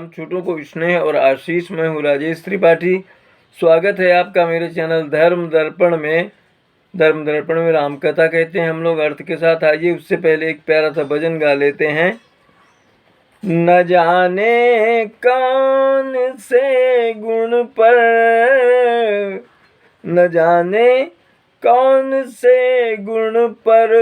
छोटों को स्नेह और आशीष। मैं हूँ राजेश त्रिपाठी। स्वागत है आपका मेरे चैनल धर्म दर्पण में। धर्म दर्पण में राम कथा कहते हैं हम लोग अर्थ के साथ। आइए उससे पहले एक प्यारा सा भजन गा लेते हैं। न जाने कौन से गुण पर, न जाने कौन से गुण पर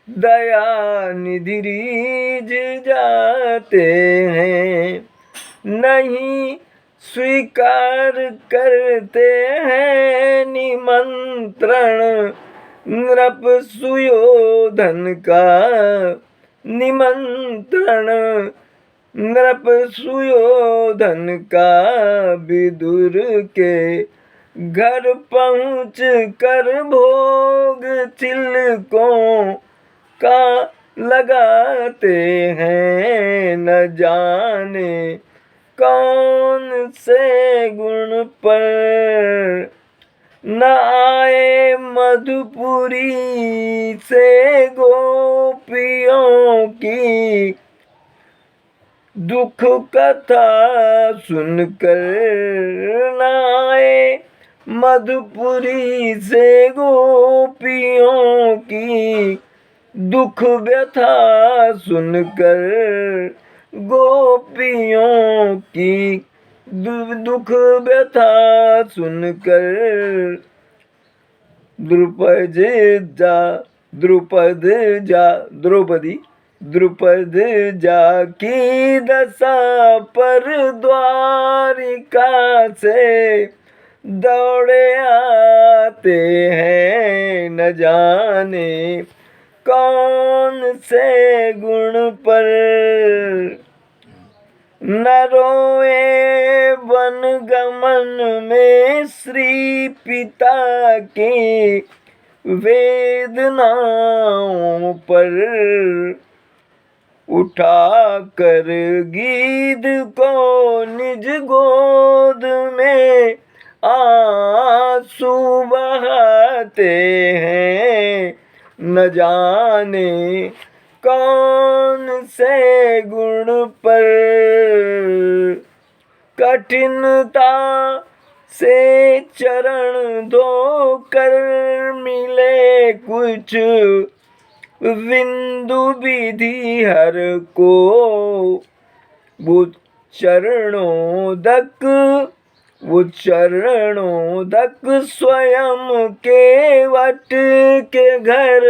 दया निधि रीझ जाते हैं। नहीं स्वीकार करते हैं निमंत्रण नृप सुयोधन का, निमंत्रण नृप सुयोधन का। विदुर के घर पहुँच कर भोग तिलकों का लगाते हैं। न जाने कौन से गुण पर, न आए मधुपुरी से गोपियों की दुख कथा सुनकर, न आए मधुपुरी से गोपियों की दुख व्यथा सुनकर, गोपियों की दुख व्यथा सुनकर। द्रुपद जा की दशा पर द्वारिका से दौड़े आते हैं। न जाने कौन से गुण पर, न रोए वन गमन में श्री पिता की वेदनाओं पर, उठा कर गीध को निज गोद में आंसू बहाते हैं। न जाने कौन से गुण पर कठिनता से चरण धोकर मिले कुछ बिंदु विधि हर को, वो चरणोदक स्वयं के वट के घर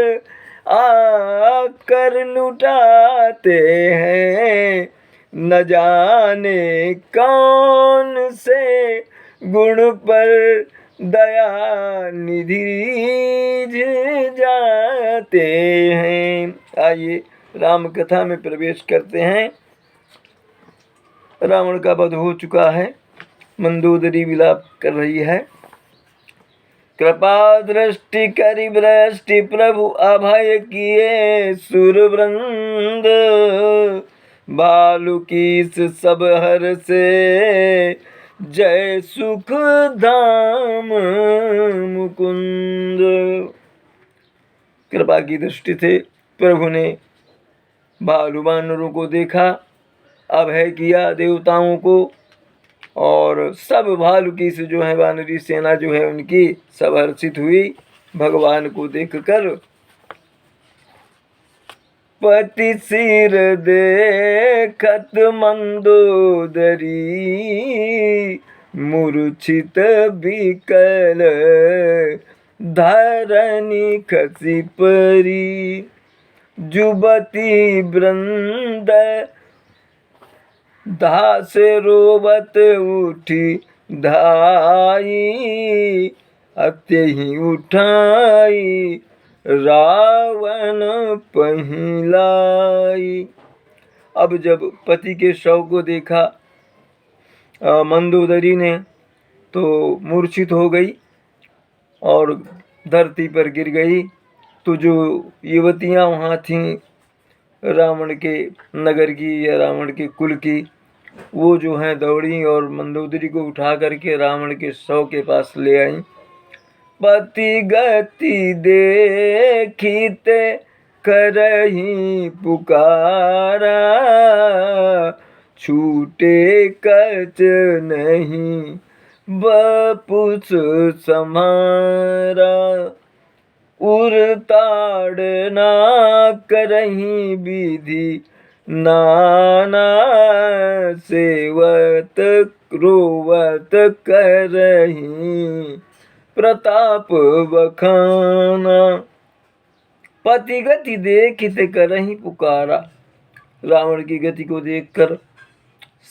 आकर लुटाते हैं। न जाने कौन से गुण पर दया निधि रीझ जाते हैं। आइए राम कथा में प्रवेश करते हैं। रावण का वध हो चुका है। मंदोदरी विलाप कर रही है। कृपा दृष्टि करि भ्रष्टि प्रभु अभय किए सुरवृंद, भालु कीस सब हर से जय सुख धाम मुकुंद। कृपा की दृष्टि से प्रभु ने भालु वानरों को देखा, अभय किया देवताओं को, और सब भालु की से जो है वानरी सेना जो है उनकी सब हर्षित हुई भगवान को देखकर। पति सिर देखत मंदोदरी, मूर्छित बिकल धरनी खसी परी। जुबती वृंद दास रोवत उठी धाई, अत्यहि उठाई रावण पहिलाई। अब जब पति के शव को देखा मंदोदरी ने तो मूर्छित हो गई और धरती पर गिर गई। तो जो युवतियाँ वहाँ थीं रावण के नगर की या रावण के कुल की, वो जो हैं दौड़ी और मंदोदरी को उठा करके रावण के शव के पास ले आई। पति गति देखिते करही पुकारा, छूटे कच नहीं बपुस समारा। उरताड़ ना करही विधि नाना सेवत रोवत करही प्रताप बखाना। पति गति देखित करही पुकारा। रावण की गति को देखकर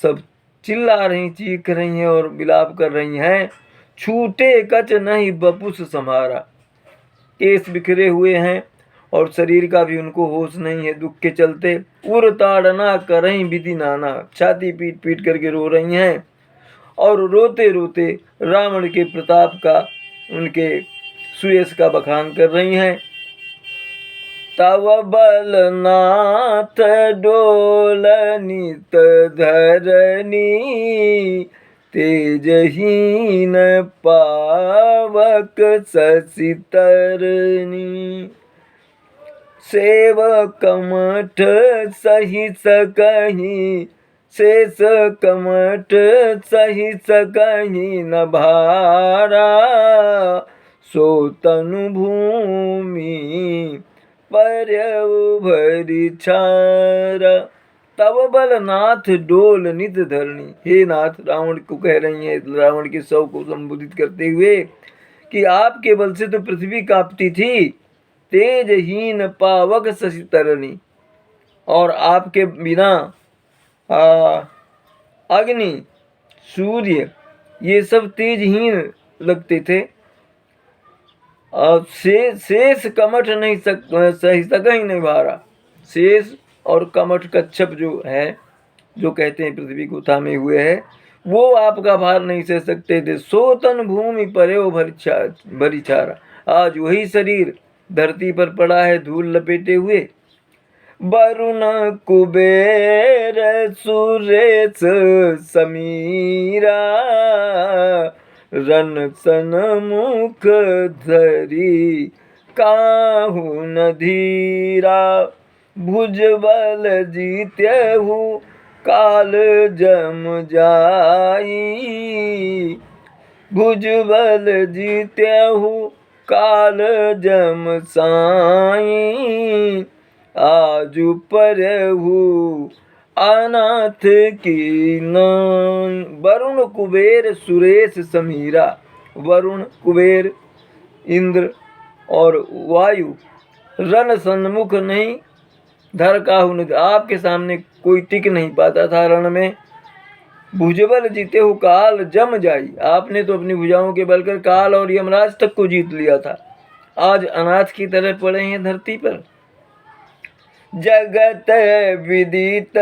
सब चिल्ला रही, चीख रही हैं और विलाप कर रही हैं। छूटे कच नहीं बपुस सम्हारा। केस बिखरे हुए हैं और शरीर का भी उनको होश नहीं है दुख के चलते। उर ताड़ना करही विधि नाना, छाती पीट पीट करके रो रही हैं और रोते रोते रावण के प्रताप का, उनके सुयश का बखान कर रही हैं। तव बलनाथ डोलनित धरनी, तेजहीन पावक शशि तरनी। सेवकमठ सही सकहीं, शेष कमठ सही सकहीं न भारा। सो तनु भूमि पर्यव भरी छारा। तब बलनाथ डोल नित धरणी। हे नाथ, रावण को कह रही है, रावण के शव को संबोधित करते हुए कि आपके बल से तो पृथ्वी कांपती थी। तेजहीन पावक शशि तरणी, और आपके बिना अग्नि सूर्य ये सब तेजहीन लगते थे। शेष कमठ नहीं सही सका ही नहीं भारा। शेष और कमठ कच्छप जो है, जो कहते हैं पृथ्वी को थामे हुए है, वो आपका भार नहीं सह सकते थे। सोतन भूमि परे भरी छारा। आज वही शरीर धरती पर पड़ा है धूल लपेटे हुए। वरुण कुबेर सुरेश समीरा, रन सन मुख धरी काहू न धीरा। भुजबल जीत्यहु काल जम जाई, भुजबल जीत्यहु काल जम साई। आजु परहु अनाथ की नाई। वरुण कुबेर सुरेश समीरा। वरुण, कुबेर, इंद्र और वायु रण सन्मुख नहीं, धर काहू न, आपके सामने कोई टिक नहीं पाता था रण में। भुजबल जीते हो काल जम जाई। आपने तो अपनी भुजाओं के बल कर काल और यमराज तक को जीत लिया था। आज अनाथ की तरह पड़े हैं धरती पर। जगत विदित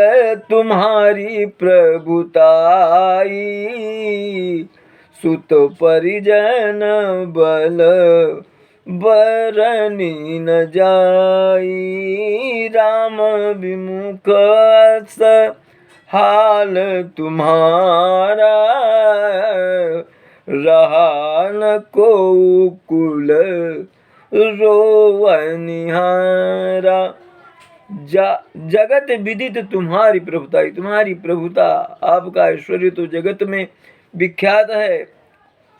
तुम्हारी प्रभुताई, सुत परिजन बल बरनी न जाई। राम विमुख हाल तुम्हारा, रहा न को कुल रोवनिहारा। जगत विदित तुम्हारी प्रभुताई, तुम्हारी प्रभुता, आपका ऐश्वर्य तो जगत में विख्यात है।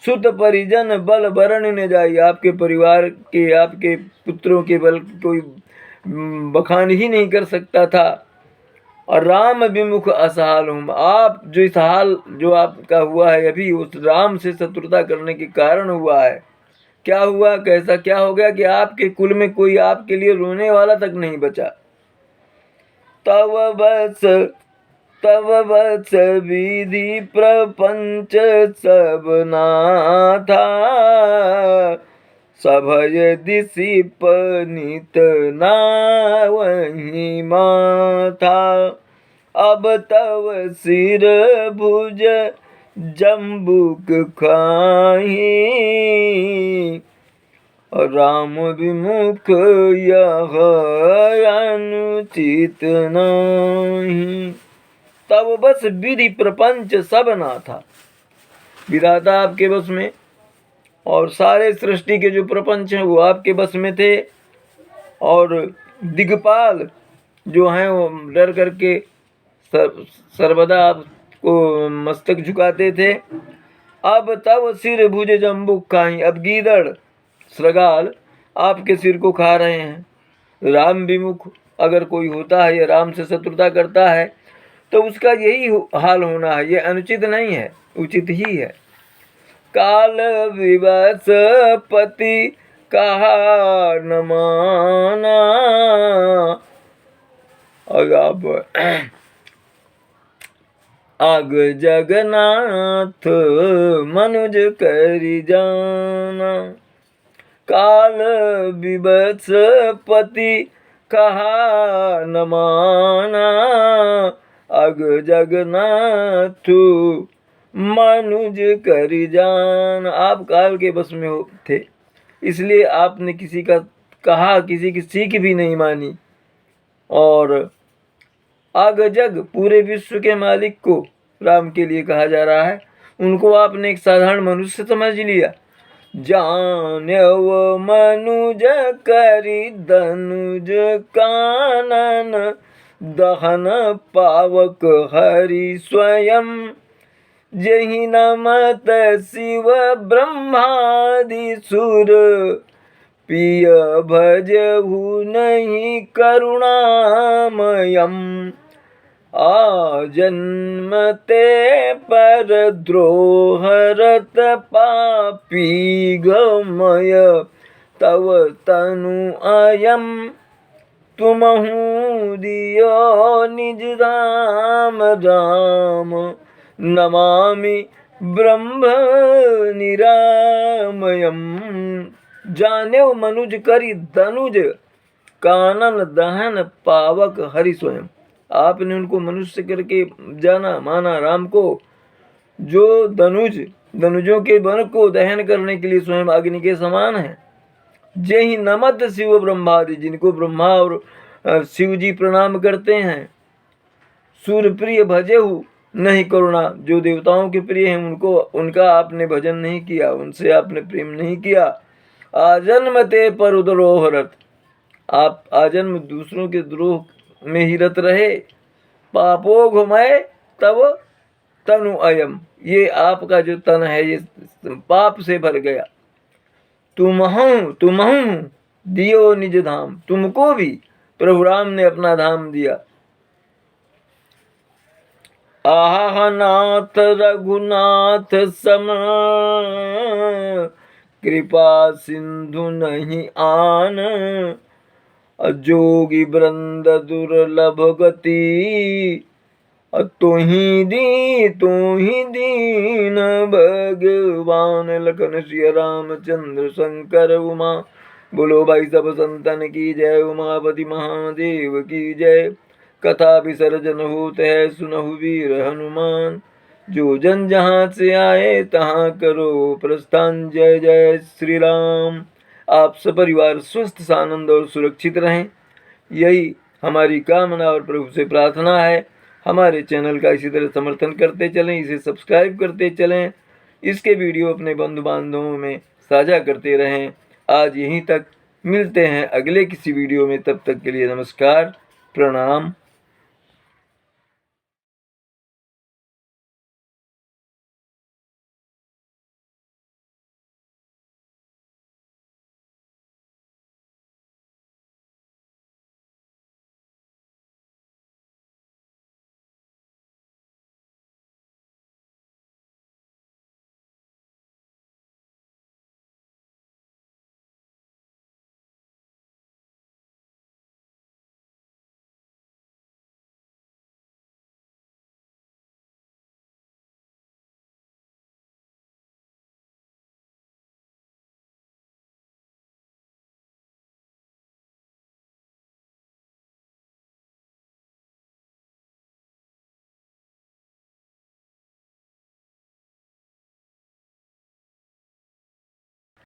सुत परिजन बल बरण न जाई। आपके परिवार के, आपके पुत्रों के बल कोई बखान ही नहीं कर सकता था। और राम विमुख असहाल हूँ। आप जो इस हाल जो आपका हुआ है अभी, उस राम से शत्रुता करने के कारण हुआ है। क्या हुआ, कैसा क्या हो गया कि आपके कुल में कोई आपके लिए रोने वाला तक नहीं बचा। तव बस विधि प्रपंच सब नाथा, सभय दिशि पनित नावहि माथा। अब तव सिर भुज जम्बुक खाही, राम विमुख यह अनुचित नहीं। तब बस विधि प्रपंच सब ना था। विधाता आपके बस में और सारे सृष्टि के जो प्रपंच हैं वो आपके बस में थे। और दिग्पाल जो हैं वो डर करके सर्वदा आपको मस्तक झुकाते थे। अब तब सिर भुज जम्बुक खाई, अब गीदड़ श्रगाल आपके सिर को खा रहे हैं। राम विमुख अगर कोई होता है या राम से शत्रुता करता है तो उसका यही हाल होना है। ये अनुचित नहीं है, उचित ही है। काल विवश पति कहा न माना, अब आग जगन्नाथ मनुज करि जाना। काल विवश पति कहा न माना, अग जगन्नाथ मनुज करि जान। आप काल के बस में थे, इसलिए आपने किसी का कहा, किसी की सीख भी नहीं मानी। और अग जग पूरे विश्व के मालिक को राम के लिए कहा जा रहा है, उनको आपने एक साधारण मनुष्य समझ लिया। जान्यव मनुज करि धनुज कानन, दहन पावक हरि स्वयं। जहि नमत शिव ब्रह्मादि सुर, पिय भजहु नहीं करुणामयम्। आजन्मते पर द्रोहरत पापी गमय, तव तनु अयम। तुमहु दियो निज धाम राम, नमामि ब्रह्म निरामयम्। जानेव मनुज करि धनुज, कानन दहन पावक हरि स्वयं। आपने उनको मनुष्य करके जाना माना राम को, जो धनुजों के वन को दहन करने के लिए स्वयं अग्नि के समान है। जय नमत शिव ब्रह्मादि, जिनको ब्रह्मा और शिव जी प्रणाम करते हैं। सूर्यप्रिय भजेहु नहीं करुणा, जो देवताओं के प्रिय हैं उनको, उनका आपने भजन नहीं किया, उनसे आपने प्रेम नहीं किया। आजन्म ते पर द्रोह रत, आप आजन्म दूसरों के द्रोह में ही रत रहे। पापो घुमाए तब तनु अयम, ये आपका जो तन है ये पाप से भर गया। तुमहु दियो निज धाम, तुमको भी प्रभु राम ने अपना धाम दिया। आह नाथ रघुनाथ सम, कृपा सिंधु नहीं आन। जोगी वृंद दुर्लभ गति, तुही दीन भगवान। लखन सिया रामचंद्र शंकर उमा, बोलो भाई सब संतन की जय। उमापति महादेव की जय। कथा विसर्जन होत है सुनहु वीर हनुमान, जो जन जहाँ से आए तहाँ करो प्रस्थान। जय जय श्री राम। आप सपरिवार स्वस्थ सानंद और सुरक्षित रहें, यही हमारी कामना और प्रभु से प्रार्थना है। हमारे चैनल का इसी तरह समर्थन करते चलें, इसे सब्सक्राइब करते चलें, इसके वीडियो अपने बंधु बांधवों में साझा करते रहें। आज यहीं तक, मिलते हैं अगले किसी वीडियो में, तब तक के लिए नमस्कार, प्रणाम।